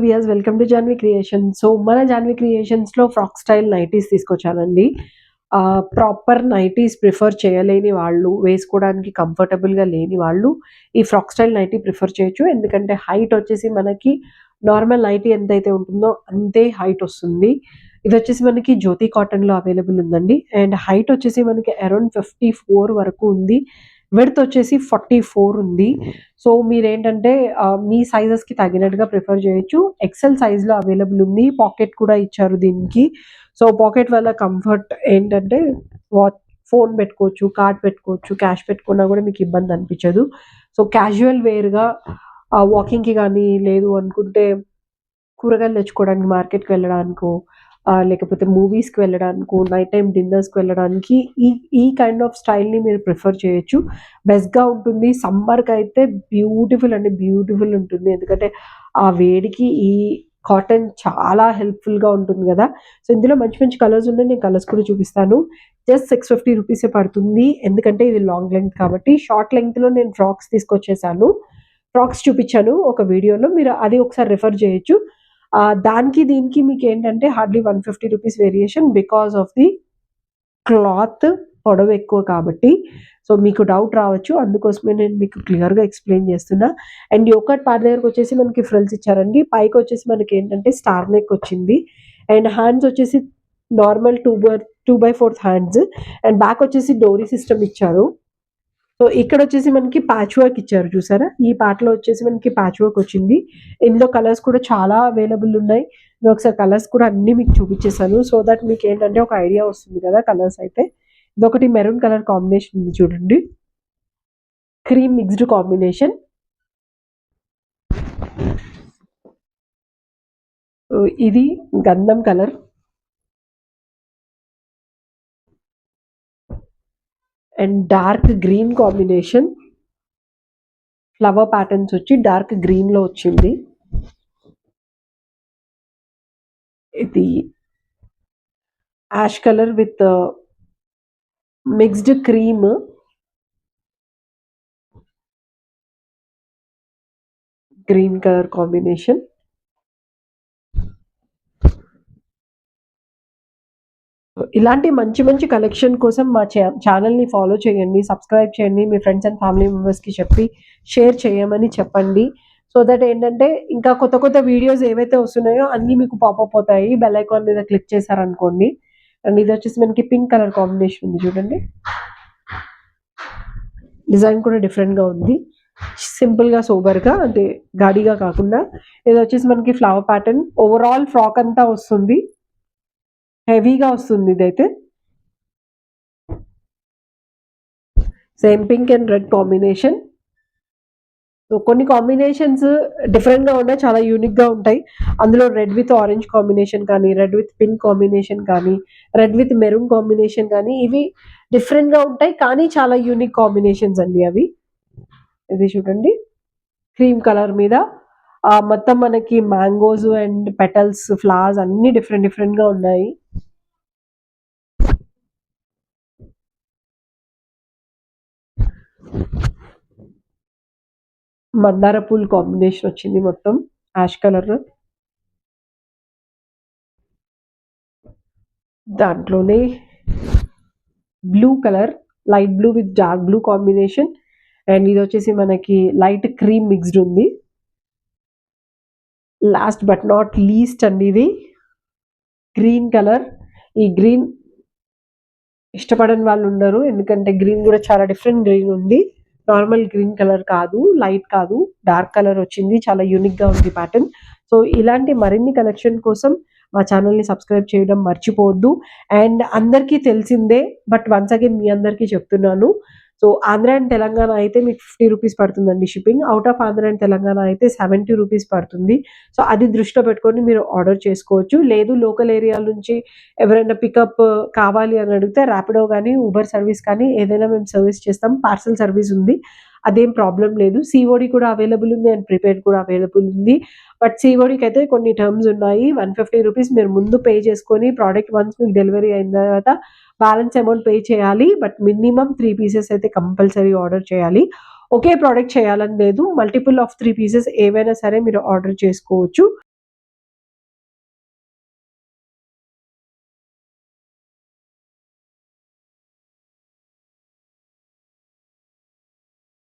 Weirs welcome to Janvi creations. So మన జాన్వి క్రియేషన్స్లో frock style nighties తీసుకొచ్చానండి. ప్రాపర్ నైటీస్ ప్రిఫర్ చేయలేని వాళ్ళు, వేసుకోవడానికి కంఫర్టబుల్గా లేని వాళ్ళు ఈ ఫ్రాక్ స్టైల్ నైటీ ప్రిఫర్ చేయొచ్చు. ఎందుకంటే హైట్ వచ్చేసి మనకి నార్మల్ నైటీ ఎంతైతే ఉంటుందో అంతే హైట్ వస్తుంది. ఇది వచ్చేసి మనకి జ్యోతి కాటన్లో అవైలబుల్ ఉందండి. అండ్ హైట్ వచ్చేసి మనకి అరౌండ్ 54 వరకు ఉంది. విడ్త్ వచ్చేసి 44 ఉంది. సో మీరేంటంటే మీ సైజెస్కి తగినట్టుగా ప్రిఫర్ చేయొచ్చు. ఎక్సెల్ సైజ్లో అవైలబుల్ ఉంది. పాకెట్ కూడా ఇచ్చారు దీనికి. సో పాకెట్ వల్ల కంఫర్ట్ ఏంటంటే ఫోన్ పెట్టుకోవచ్చు, కార్డ్ పెట్టుకోవచ్చు, క్యాష్ పెట్టుకున్నా కూడా మీకు ఇబ్బంది అనిపించదు. సో క్యాజువల్ వేర్గా వాకింగ్కి కానీ, లేదు అనుకుంటే కూరగాయలు తెచ్చుకోవడానికి మార్కెట్కి వెళ్ళడానికో, లేకపోతే మూవీస్కి వెళ్ళడానికో, నైట్ టైం డిన్నర్స్కి వెళ్ళడానికి ఈ కైండ్ ఆఫ్ స్టైల్ని మీరు ప్రిఫర్ చేయొచ్చు. బెస్ట్గా ఉంటుంది. సమ్మర్కి అయితే బ్యూటిఫుల్ అండి, బ్యూటిఫుల్ ఉంటుంది. ఎందుకంటే ఆ వేడికి ఈ కాటన్ చాలా హెల్ప్ఫుల్గా ఉంటుంది కదా. సో ఇందులో మంచి మంచి కలర్స్ ఉన్నాయి. నేను కలర్స్ కూడా చూపిస్తాను. జస్ట్ 650 రూపీసే పడుతుంది. ఎందుకంటే ఇది లాంగ్ లెంగ్త్ కాబట్టి. షార్ట్ లెంగ్త్లో నేను ఫ్రాక్స్ తీసుకొచ్చేసాను, ఫ్రాక్స్ చూపించాను ఒక వీడియోలో. మీరు అది ఒకసారి రిఫర్ చేయొచ్చు. దానికి దీనికి మీకు ఏంటంటే hardly 150 rupees variation, because of the cloth పొడవు ఎక్కువ కాబట్టి. సో మీకు డౌట్ రావచ్చు, అందుకోసమే నేను మీకు క్లియర్గా ఎక్స్ప్లెయిన్ చేస్తున్నా. అండ్ యోకట్ పార్ట్ దగ్గరకు వచ్చేసి మనకి ఫ్రిల్స్ ఇచ్చారండి. పైకి వచ్చేసి మనకి ఏంటంటే స్టార్ నెక్ వచ్చింది. అండ్ హ్యాండ్స్ వచ్చేసి నార్మల్ 2/4 హ్యాండ్స్. అండ్ బ్యాక్ వచ్చేసి డోరీ సిస్టమ్ ఇచ్చారు. సో ఇక్కడ వచ్చేసి మనకి ప్యాచ్ వర్క్ ఇచ్చారు, చూసారా. ఈ పార్ట్లో వచ్చేసి మనకి ప్యాచ్ వర్క్ వచ్చింది. ఇందులో కలర్స్ కూడా చాలా అవైలబుల్ ఉన్నాయి. నేను ఒకసారి కలర్స్ కూడా అన్నీ మీకు చూపించేసాను, సో దట్ మీకు ఏంటంటే ఒక ఐడియా వస్తుంది కదా కలర్స్ అయితే. ఇదొకటి మెరూన్ కలర్ కాంబినేషన్ ఉంది చూడండి, క్రీమ్ మిక్స్డ్ కాంబినేషన్. ఇది గంధం colour. And dark green combination, flower patterns వచ్చి డార్క్ గ్రీన్లో వచ్చింది. ఇది ash colour with mixed cream, green colour combination. ఇలాంటి మంచి మంచి కలెక్షన్ కోసం మా ఛానల్ని ఫాలో చేయండి, సబ్స్క్రైబ్ చేయండి. మీ ఫ్రెండ్స్ అండ్ ఫ్యామిలీ మెంబర్స్కి చెప్పి షేర్ చేయమని చెప్పండి. సో దట్ ఏంటంటే ఇంకా కొత్త కొత్త వీడియోస్ ఏవైతే వస్తున్నాయో అన్నీ మీకు పాపప్ అవుతాయి బెల్ ఐకాన్ మీద క్లిక్ చేశారనుకోండి. అండ్ ఇది వచ్చేసి మనకి పింక్ కలర్ కాంబినేషన్ ఉంది చూడండి. డిజైన్ కూడా డిఫరెంట్గా ఉంది, సింపుల్గా సోబర్గా, అంటే గాడిగా కాకుండా. ఇది వచ్చేసి మనకి ఫ్లవర్ ప్యాటర్న్. ఓవరాల్ ఫ్రాక్ అంతా వస్తుంది, హెవీగా వస్తుంది. ఇదైతే same pink and red combination. So కొన్ని కాంబినేషన్స్ డిఫరెంట్గా ఉన్నాయి, చాలా యూనిక్గా ఉంటాయి. అందులో రెడ్ విత్ ఆరెంజ్ కాంబినేషన్ కానీ, రెడ్ విత్ పింక్ కాంబినేషన్ కానీ, రెడ్ విత్ మెరూన్ కాంబినేషన్ కానీ, ఇవి డిఫరెంట్గా ఉంటాయి కానీ చాలా యూనిక్ కాంబినేషన్స్ అండి అవి. ఇది చూడండి, క్రీమ్ కలర్ మీద మొత్తం మనకి మ్యాంగోస్ అండ్ పెటల్స్, ఫ్లవర్స్ అన్నీ డిఫరెంట్ డిఫరెంట్గా ఉన్నాయి. మందార పూల్ కాంబినేషన్ వచ్చింది, మొత్తం యాష్ కలర్. దాంట్లోనే blue colour, light blue with dark blue combination. And ఇది వచ్చేసి మనకి లైట్ క్రీమ్ మిక్స్డ్ ఉంది. లాస్ట్ బట్ నాట్ లీస్ట్ అండి, ఇది గ్రీన్ కలర్. ఈ గ్రీన్ ఇష్టపడని వాళ్ళు ఉండరు, ఎందుకంటే గ్రీన్ కూడా చాలా డిఫరెంట్ గ్రీన్ ఉంది. నార్మల్ గ్రీన్ కలర్ కాదు, లైట్ కాదు, డార్క్ కలర్ వచ్చింది. చాలా యూనిక్గా ఉంది ప్యాటర్న్. సో ఇలాంటి మరిన్ని కలెక్షన్ కోసం మా ఛానల్ని సబ్స్క్రైబ్ చేయడం మర్చిపోవద్దు. అండ్ అందరికీ తెలిసిందే, బట్ వన్స్ అగైన్ మీ అందరికీ చెప్తున్నాను. సో ఆంధ్ర అండ్ తెలంగాణ అయితే మీకు 50 రూపీస్ పడుతుందండి shipping. Out of Andhra and Telangana అయితే 70 రూపీస్ పడుతుంది. సో అది దృష్టిలో పెట్టుకొని మీరు ఆర్డర్ చేసుకోవచ్చు. లేదు లోకల్ ఏరియా నుంచి ఎవరైనా పికప్ కావాలి అని అడిగితే ర్యాపిడో కానీ, ఊబర్ సర్వీస్ కానీ ఏదైనా మేము సర్వీస్ చేస్తాం. పార్సల్ సర్వీస్ ఉంది, అదేం ప్రాబ్లం లేదు. సిఓడి కూడా అవైలబుల్ ఉంది అండ్ ప్రీపెయిడ్ కూడా అవైలబుల్ ఉంది. బట్ సిఓడికి అయితే కొన్ని టర్మ్స్ ఉన్నాయి. 150 రూపీస్ మీరు ముందు పే చేసుకొని ప్రోడక్ట్ వన్స్ మీకు డెలివరీ అయిన తర్వాత బ్యాలెన్స్ అమౌంట్ పే చేయాలి. బట్ మినిమం 3 పీసెస్ అయితే కంపల్సరీ ఆర్డర్ చేయాలి. ఒకే ప్రోడక్ట్ చేయాలని లేదు, మల్టిపుల్ ఆఫ్ 3 పీసెస్ ఏవైనా సరే మీరు ఆర్డర్ చేసుకోవచ్చు.